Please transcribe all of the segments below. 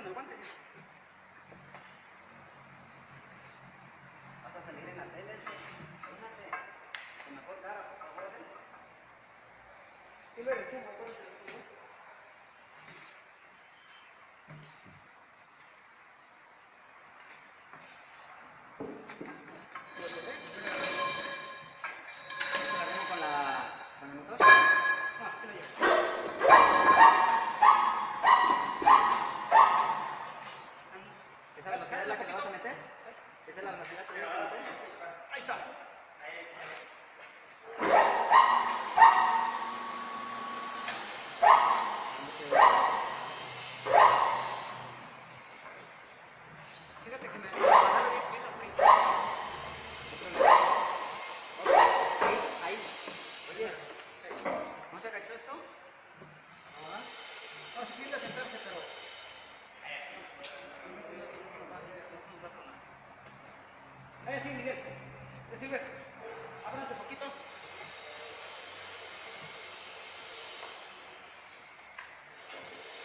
con el guante. Vas a salir en la tele, fíjate. Con mejor cara, por favor. Sí lo eres tú, acuérdate. Ahí está. Fíjate que me bajaron bien las prisas. Ahí. Oye, ¿no se agachó esto? No, si tiende a sentarse, pero... Ahí sí, Miguel. Silver, ábranse poquito.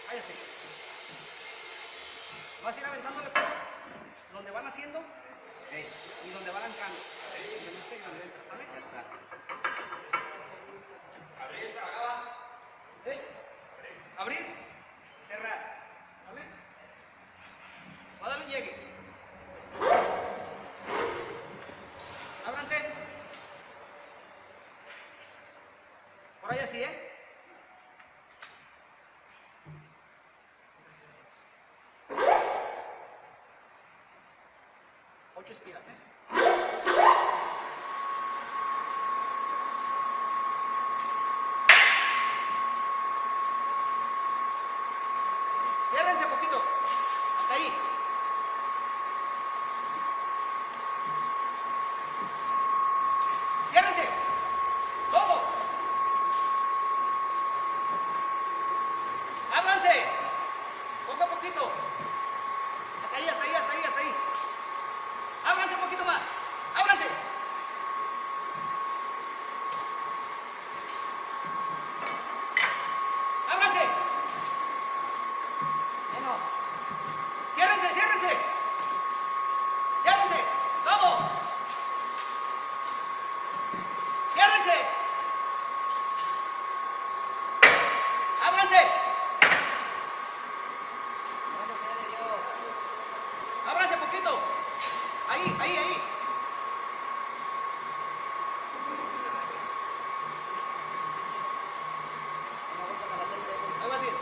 Ahí sí. Vas a ir aventándole por donde van haciendo y donde van entrando. Donde no sé y donde entra, ¿sale? Ya está. Abrir para acá va. Abrir, cerrar. ¿Vale? Va a dar un llegue. Ábranse. Por ahí así, 8 espiras, Ciérrense poquito. Hasta ahí. Ciérrense. Todo. Ábranse. Poco a poquito. Hasta ahí, hasta ahí, hasta ahí, hasta ahí. Ábranse un poquito más. Ábranse. Ábranse. Bueno, Ciérrense, ciérrense. Ciérrense. Todo. Ciérrense. Ábranse. bueno, sea de Dios. Ábranse poquito. Ahí, ahí, ahí. Ahí va bien.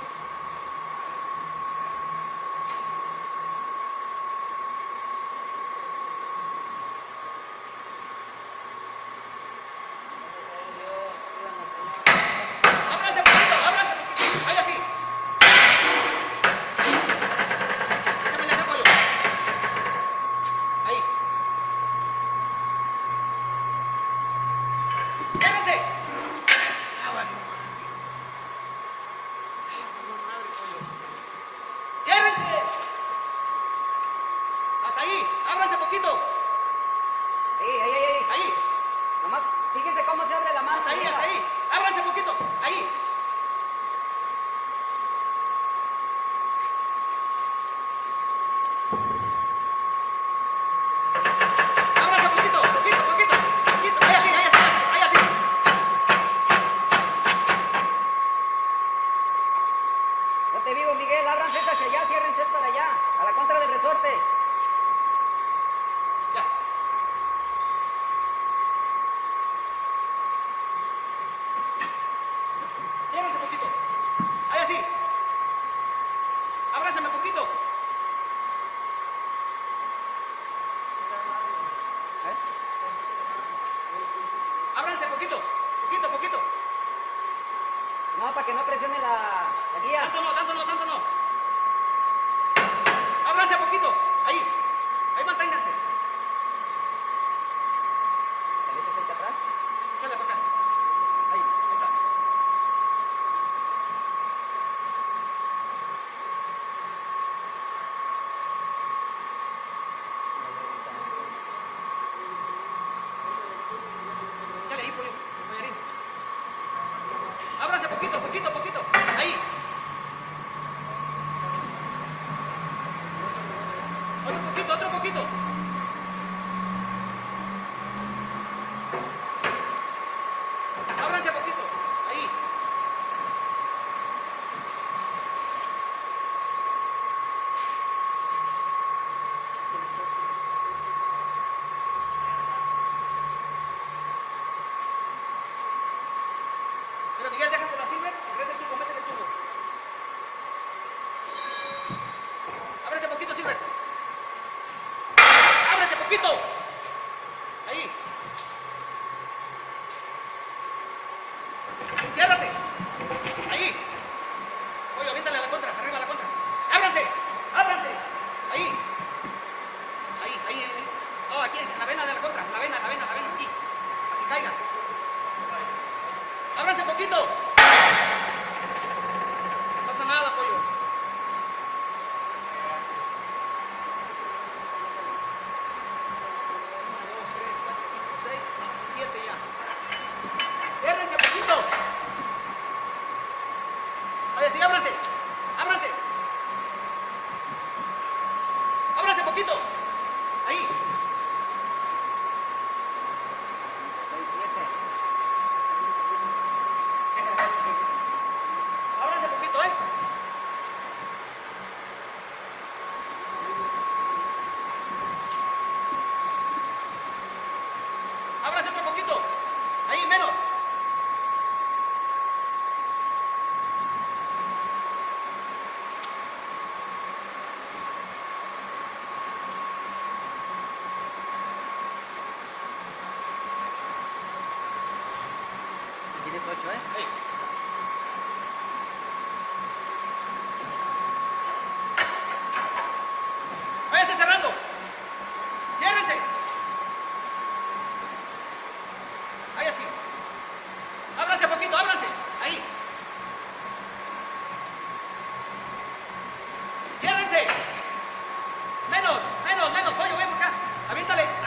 Ábranse poquito, ábranse poquito. Ahí así. Échame el apoyo. Ahí. Ciérrense. Ciérrense. Hasta ahí. Ábranse poquito. Ahí. Ahí. Nomás, fíjense cómo se abre la mano. Hasta ahí, hasta ahí. Ábranse poquito. Ahí. Ábranse poquito, poquito, poquito. Poquito. Ahí así, ahí así, ahí así. No te vivo, Miguel. Ábranse hacia allá, ciérrense para allá. A la contra del resorte. Ya. Ciérrense poquito. Ahí así. Ábranse poquito. Ábranse poquito. Poquito, poquito. No, para que no presione la guía. Tanto no, tanto no, tanto no. Ábranse poquito. Ahí. poquito, otro poquito. Ábranse poquito. Ahí. Pero Miguel, déjaselo a Silver y rete el tubo, métele el tubo. Ábrete poquito, Silver. Ábrete poquito. Ahí. Ciérrate. Ahí. Pollo, aviéntale a la contra, arriba a la contra. Ábranse. Ábranse. Ahí. Ahí, ahí, ahí. No, aquí, en la vena de la contra. La vena, aquí. Para que caiga. Ábranse poquito. No pasa nada, pollo. 1, 2, 3, 4, 5, 6, 7 ya. Ciérrense poquito. Ahora sí, ábranse. Ábranse. Ábranse poquito. Ahí. 6, 7. Ábranse poquito, ¿eh? Ábranse otro poquito. Ahí, menos. Tienes 8, ¿eh? Ahí. Váyanse cerrando. Ciérrense. Ahí así. Ábranse poquito, ábranse. Ahí. Ciérrense. Menos, menos, menos. Pollo, ven por acá. Aviéntale.